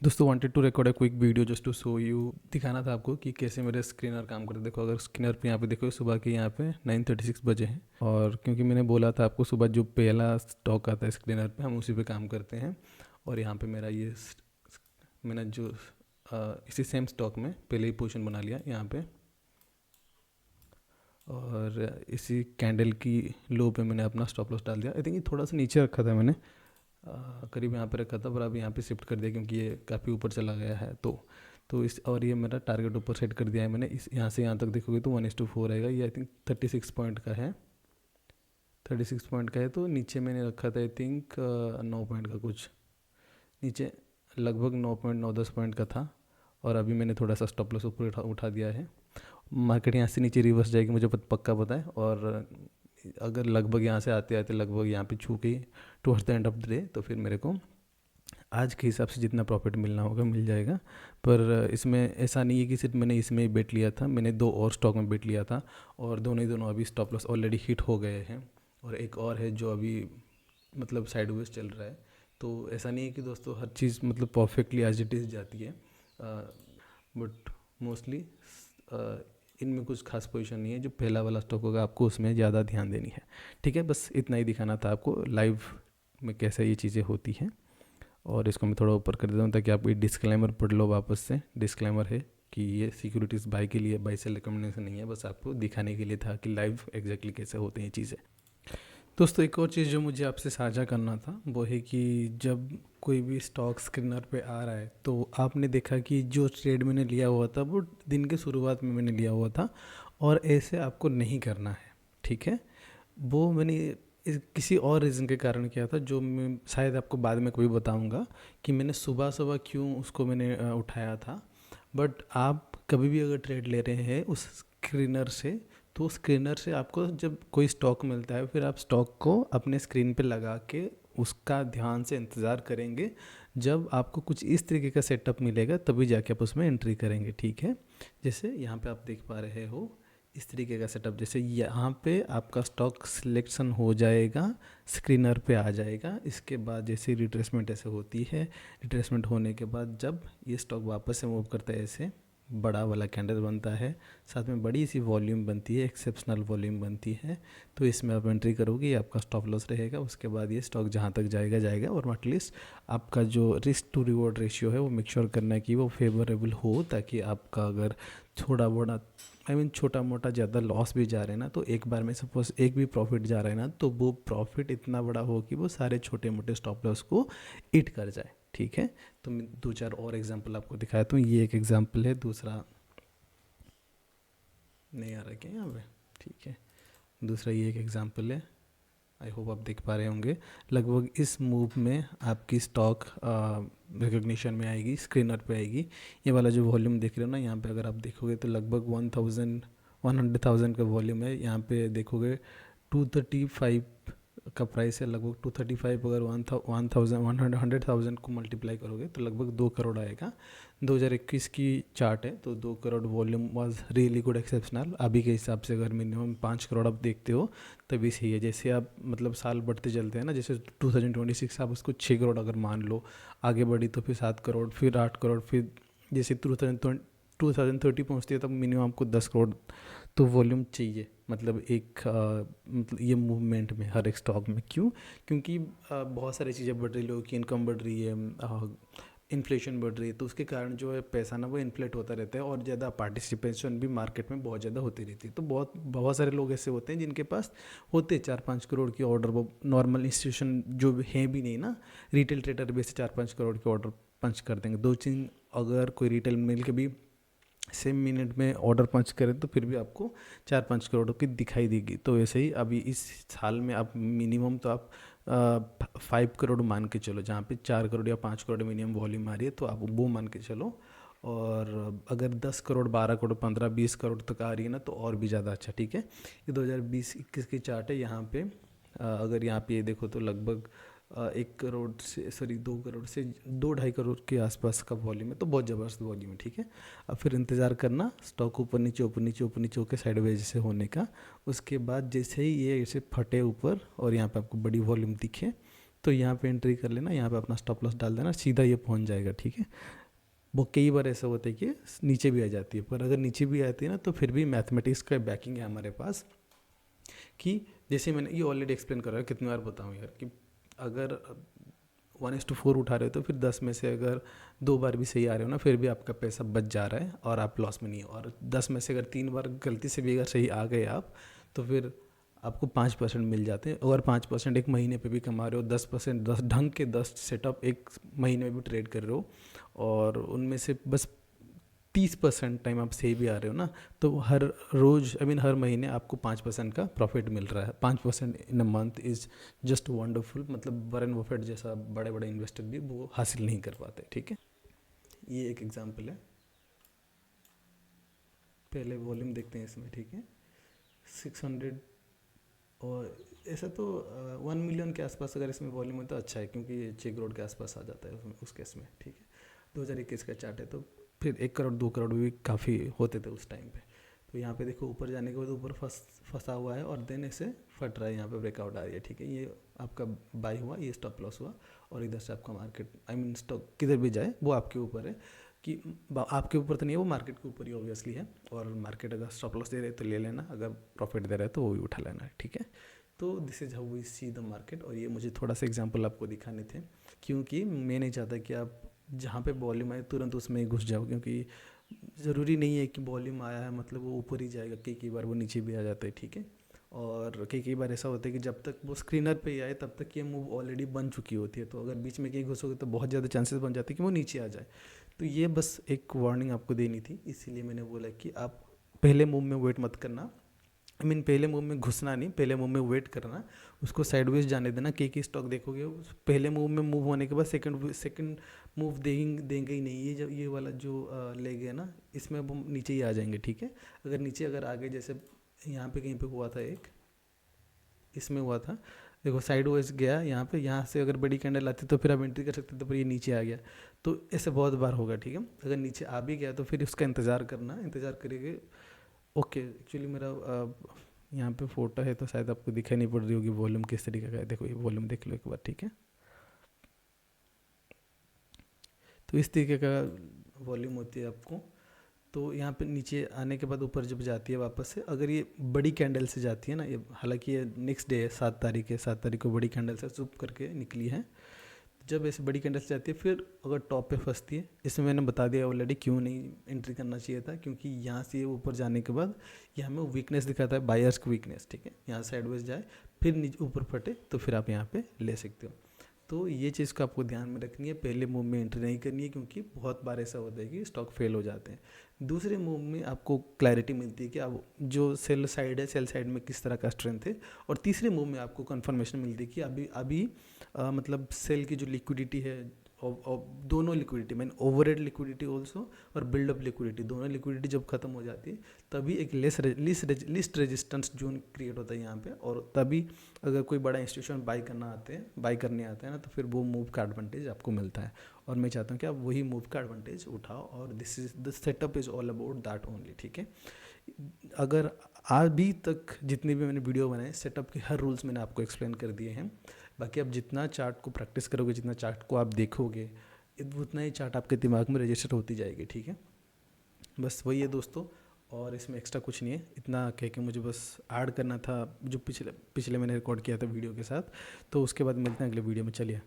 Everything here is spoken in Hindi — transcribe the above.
दोस्तों wanted to record a quick video just to show you, दिखाना था आपको कि कैसे मेरे स्क्रीनर काम करते। देखो अगर स्क्रीनर पे यहाँ पे देखो सुबह के यहाँ पे 9:36 बजे हैं, और क्योंकि मैंने बोला था आपको सुबह जो पहला स्टॉक आता है स्क्रीनर पे हम उसी पे काम करते हैं। और यहाँ पे मेरा ये मैंने जो इसी सेम स्टॉक में पहले ही पोजीशन बना लिया यहाँ पे, और इसी कैंडल की लो पे मैंने अपना स्टॉप लॉस डाल दिया। आई थिंक ये थोड़ा सा नीचे रखा था मैंने, करीब यहाँ पे रखा था, पर अब यहाँ पे शिफ्ट कर दिया क्योंकि ये काफ़ी ऊपर चला गया है। तो इस और ये मेरा टारगेट ऊपर सेट कर दिया है मैंने। इस यहाँ से यहाँ तक देखोगे तो 1:4 रहेगा। ये आई थिंक 36 पॉइंट का है, 36 पॉइंट का है। तो नीचे मैंने रखा था आई थिंक 9 पॉइंट का, कुछ नीचे लगभग 9.9-10 पॉइंट का था। और अभी मैंने थोड़ा सा स्टॉप लॉस ऊपर उठा दिया है। मार्केट यहाँ से नीचे रिवर्स जाएगी, मुझे पक्का पता है। और अगर लगभग यहाँ से आते आते लगभग यहाँ पे छू के towards the end of the day, तो फिर मेरे को आज के हिसाब से जितना प्रॉफिट मिलना होगा मिल जाएगा। पर इसमें ऐसा नहीं है कि सिर्फ मैंने इसमें ही बेट लिया था, मैंने 2 और स्टॉक में बेट लिया था, और दोनों अभी स्टॉप लॉस ऑलरेडी हिट हो गए हैं। और एक और है जो अभी मतलब साइडवेज चल रहा है। तो ऐसा नहीं है कि दोस्तों हर चीज़ मतलब परफेक्टली एज इट इज़ जाती है, बट मोस्टली इनमें कुछ खास पोजीशन नहीं है। जो पहला वाला स्टॉक होगा आपको उसमें ज़्यादा ध्यान देनी है। ठीक है, बस इतना ही दिखाना था आपको लाइव में कैसे ये चीज़ें होती हैं। और इसको मैं थोड़ा ऊपर कर देता हूँ ताकि आप ये डिस्क्लेमर पढ़ लो वापस से। डिस्क्लेमर है कि ये सिक्योरिटीज़ बाई के लिए, बाई सेल रिकमेंडेशन नहीं है, बस आपको दिखाने के लिए था कि लाइव एग्जैक्टली कैसे होते हैं ये चीज़ें। दोस्तों एक और चीज़ जो मुझे आपसे साझा करना था वो है कि जब कोई भी स्टॉक स्क्रीनर पे आ रहा है तो आपने देखा कि जो ट्रेड मैंने लिया हुआ था वो दिन के शुरुआत में मैंने लिया हुआ था, और ऐसे आपको नहीं करना है। ठीक है, वो मैंने किसी और रीज़न के कारण किया था, जो मैं शायद आपको बाद में कभी बताऊंगा कि मैंने सुबह सुबह क्यों उसको मैंने उठाया था। बट आप कभी भी अगर ट्रेड ले रहे हैं उस स्क्रीनर से, तो स्क्रीनर से आपको जब कोई स्टॉक मिलता है फिर आप स्टॉक को अपने स्क्रीन पे लगा के उसका ध्यान से इंतज़ार करेंगे। जब आपको कुछ इस तरीके का सेटअप मिलेगा तभी जाके आप उसमें एंट्री करेंगे। ठीक है, जैसे यहाँ पे आप देख पा रहे हो इस तरीके का सेटअप, जैसे यहाँ पे आपका स्टॉक सिलेक्शन हो जाएगा, स्क्रीनर पे आ जाएगा। इसके बाद जैसे रिट्रेसमेंट ऐसे होती है, रिट्रेसमेंट होने के बाद जब ये स्टॉक वापस से मूव करता है ऐसे बड़ा वाला कैंडल बनता है, साथ में बड़ी सी वॉल्यूम बनती है, एक्सेप्शनल वॉल्यूम बनती है, तो इसमें आप एंट्री करोगे, ये आपका स्टॉप लॉस रहेगा। उसके बाद ये स्टॉक जहाँ तक जाएगा जाएगा, और एटलीस्ट आपका जो रिस्क टू रिवॉर्ड रेशियो है वो मेक श्योर करना है कि वो फेवरेबल हो, ताकि आपका अगर थोड़ा बड़ा छोटा मोटा ज़्यादा लॉस भी जा रहे हैं ना, तो एक बार में सपोज एक भी प्रॉफिट जा रहा है ना, तो वो प्रॉफिट इतना बड़ा हो कि वो सारे छोटे मोटे स्टॉप लॉस को ईट कर जाए। ठीक है, तो मैं 2-4 और एग्जांपल आपको दिखाया। तो ये एक एग्जांपल है, दूसरा नहीं आ रहा क्या यहाँ पे? ठीक है, दूसरा ये एक एग्जांपल है, आई होप आप देख पा रहे होंगे। लगभग इस मूव में आपकी स्टॉक रिकग्निशन में आएगी, स्क्रीनर पे आएगी। ये वाला जो वॉल्यूम देख रहे हो ना, यहाँ पे अगर आप देखोगे तो लगभग 100,000 का वॉल्यूम है। यहाँ पे देखोगे 235 का प्राइस है, लगभग 235। अगर 100,000 को मल्टीप्लाई करोगे तो लगभग 2 करोड़ आएगा। 2021 की चार्ट है, तो 2 crore volume was really good exceptional. अभी के हिसाब से अगर मिनिमम 5 करोड़ आप देखते हो तभी सही है। जैसे आप मतलब साल बढ़ते चलते हैं ना, जैसे 2026 आप उसको 6 करोड़ अगर मान लो, आगे बढ़ी तो फिर 7 करोड़, फिर 8 करोड़, फिर जैसे 2030 पहुँचती है तब मिनिमम आपको 10 करोड़ तो वॉल्यूम चाहिए। मतलब एक मतलब ये मूवमेंट में हर एक स्टॉक में क्यों? क्योंकि बहुत सारी चीज़ें बढ़ रही, लोगों की इनकम बढ़ रही है, इन्फ्लेशन बढ़ रही है, तो उसके कारण जो है पैसा ना वो इन्फ्लेट होता रहता है, और ज़्यादा पार्टिसिपेशन भी मार्केट में बहुत ज़्यादा होती रहती है। तो बहुत बहुत सारे लोग ऐसे होते हैं जिनके पास होते 4-5 करोड़ की ऑर्डर, वो नॉर्मल इंस्टीट्यूशन जो हैं भी नहीं ना, रिटेल ट्रेडर भी से 4-5 करोड़ के ऑर्डर पंच कर देंगे। 2-3 अगर कोई रिटेल मिल के भी सेम मिनट में ऑर्डर पंच करें तो फिर भी आपको 4-5 करोड़ की दिखाई देगी। तो ऐसे ही अभी इस साल में आप मिनिमम तो आप 5 करोड़ मान के चलो, जहाँ पे 4 करोड़ या 5 करोड़ मिनिमम वॉल्यूम आ रही है, तो आप वो मान के चलो। और अगर 10 करोड़, 12 करोड़, 15-20 करोड़ तक आ रही है ना, तो और भी ज़्यादा अच्छा। ठीक है, ये 2020-21 की चार्ट है। यहाँ पे अगर यहाँ पे ये देखो तो लगभग 1 करोड़ से, सॉरी 2 करोड़ से 2-2.5 करोड़ के आसपास का वॉल्यूम है, तो बहुत ज़बरदस्त वॉल्यूम है। ठीक है, अब फिर इंतज़ार करना स्टॉक ऊपर नीचे ऊपर नीचे ऊपर नीचे होकर साइडवेज से होने का। उसके बाद जैसे ही ये ऐसे फटे ऊपर और यहाँ पे आपको बड़ी वॉल्यूम दिखे, तो यहाँ पे एंट्री कर लेना, यहाँ पे अपना स्टॉप लॉस डाल देना, सीधा ये पहुँच जाएगा, ठीक है। वो कई बार ऐसा होता है कि नीचे भी आ जाती है, पर अगर नीचे भी आती है ना तो फिर भी मैथमेटिक्स का बैकिंग है हमारे पास, कि जैसे मैंने ये ऑलरेडी एक्सप्लेन कर रहा है, कितनी बार बताऊँ यार, कि अगर 1:4 उठा रहे हो तो फिर 10 में से अगर 2 बार भी सही आ रहे हो ना, फिर भी आपका पैसा बच जा रहा है और आप लॉस में नहीं हो। और 10 में से अगर 3 बार गलती से भी अगर सही आ गए आप, तो फिर आपको 5% मिल जाते हैं। अगर 5% एक महीने पे भी कमा रहे हो, 10% 10 ढंग के 10 सेटअप एक महीने में भी ट्रेड कर रहे हो, और उनमें से बस 30% टाइम आप सही भी आ रहे हो ना, तो हर रोज़ हर महीने आपको 5% का प्रॉफिट मिल रहा है। 5% in a month is just wonderful. मतलब वॉरेन बफेट जैसा बड़े बड़े इन्वेस्टर भी वो हासिल नहीं कर पाते, ठीक है। ये एक एग्जांपल है। पहले वॉल्यूम देखते हैं इसमें, ठीक है। 600, और ऐसा तो 1 मिलियन के आसपास अगर इसमें वॉल्यूम है तो अच्छा है, क्योंकि ये 6 करोड़ के आसपास आ जाता है उसमें, उस केस में, ठीक है। 2021 का चार्ट है, तो फिर 1 करोड़ 2 करोड़ भी काफ़ी होते थे उस टाइम पे। तो यहाँ पे देखो ऊपर जाने के बाद ऊपर फंसा हुआ है, और देन ऐसे फट रहा है, यहाँ पे ब्रेकआउट आ रही है, ठीक है। ये आपका बाई हुआ, ये स्टॉप लॉस हुआ, और इधर से आपका मार्केट स्टॉक किधर भी जाए वो आपके ऊपर है, कि आपके ऊपर तो नहीं है, वो मार्केट के ऊपर ही ऑब्वियसली है। और मार्केट अगर स्टॉप लॉस दे रहे तो ले लेना, अगर प्रॉफिट दे रहा है तो वो भी उठा लेना है, ठीक है। तो this is how we see the market. और ये मुझे थोड़ा सा एग्जांपल आपको दिखाने थे, क्योंकि मैं नहीं चाहता कि आप जहाँ पे वॉल्यूम आए तुरंत उसमें ही घुस जाओ, क्योंकि ज़रूरी नहीं है कि वॉल्यूम आया है मतलब वो ऊपर ही जाएगा, कई बार वो नीचे भी आ जाता है, ठीक है। और कई बार ऐसा होता है कि जब तक वो स्क्रीनर पे ही आए तब तक ये मूव ऑलरेडी बन चुकी होती है, तो अगर बीच में कहीं घुसोगे तो बहुत ज़्यादा चांसेस बन जाते हैं कि वो नीचे आ जाए। तो ये बस एक वार्निंग आपको देनी थी, इसीलिए मैंने बोला कि आप पहले मूव में वेट मत करना। पहले मूव में घुसना नहीं, पहले मूव में वेट करना, उसको साइडवेज जाने देना। की स्टॉक देखोगे पहले मूव में मूव होने के बाद सेकंड मूव देंगे ही नहीं। ये जो ये वाला जो ले गया ना, इसमें अब हम नीचे ही आ जाएंगे, ठीक है। अगर नीचे अगर आगे, जैसे यहाँ पे कहीं पे हुआ था एक, इसमें हुआ था, देखो साइडवेज गया यहाँ पे, यहाँ से अगर बड़ी कैंडल आती तो फिर आप एंट्री कर सकते, तो फिर ये नीचे आ गया। तो ऐसे बहुत बार होगा, ठीक है। अगर नीचे आ भी गया तो फिर उसका इंतज़ार करना, इंतज़ार करेंगे। ओके, एक्चुअली मेरा यहाँ पे फ़ोटो है तो शायद आपको दिखाई नहीं पड़ रही होगी वॉल्यूम किस तरीके का है। देखो ये वॉल्यूम देख लो एक बार, ठीक है। तो इस तरीके का वॉल्यूम होती है आपको। तो यहाँ पे नीचे आने के बाद ऊपर जब जाती है वापस से, अगर ये बड़ी कैंडल से जाती है ना, ये हालांकि ये नेक्स्ट डे है, 7 तारीख है, 7 तारीख को बड़ी कैंडल से चुप करके निकली है। जब ऐसे बड़ी कैंडल से जाती है फिर अगर टॉप पे फंसती है, इसमें मैंने बता दिया ऑलरेडी क्यों नहीं एंट्री करना चाहिए था, क्योंकि यहाँ से ऊपर जाने के बाद यहाँ में वीकनेस दिखाता है, बायर्स की वीकनेस, ठीक है। यहाँ साइडवेज जाए फिर नीचे ऊपर फटे तो फिर आप यहाँ पे ले सकते हो। तो ये चीज़ को आपको ध्यान में रखनी है, पहले मूव में एंट्री नहीं करनी है, क्योंकि बहुत बार ऐसा होता है कि स्टॉक फेल हो जाते हैं। दूसरे मूव में आपको क्लैरिटी मिलती है कि आप जो सेल साइड है, सेल साइड में किस तरह का स्ट्रेंथ है। और तीसरे मूव में आपको कंफर्मेशन मिलती है कि अभी अभी मतलब सेल की जो लिक्विडिटी है, और दोनों liquidity mean overhead liquidity also और बिल्डअप लिक्विडिटी, दोनों लिक्विडिटी जब खत्म हो जाती है तभी एक लिस्ट रेजिस्टेंस जोन क्रिएट होता है यहाँ पे। और तभी अगर कोई बड़ा इंस्टीट्यूशन बाई करने आता है ना, तो फिर वो मूव का एडवांटेज आपको मिलता है। और मैं चाहता हूँ कि आप वही मूव का एडवांटेज उठाओ, और this is the setup is all about that only, ठीक है। अगर अभी तक जितनी भी मैंने वीडियो बनाए, सेटअप के हर रूल्स मैंने आपको एक्सप्लेन कर दिए हैं। बाकी आप जितना चार्ट को प्रैक्टिस करोगे, जितना चार्ट को आप देखोगे, उतना ही चार्ट आपके दिमाग में रजिस्टर होती जाएगी, ठीक है। बस वही है दोस्तों, और इसमें एक्स्ट्रा कुछ नहीं है। इतना कह के मुझे बस ऐड करना था जो पिछले मैंने रिकॉर्ड किया था वीडियो के साथ। तो उसके बाद मिलते हैं अगले वीडियो में, चलिए।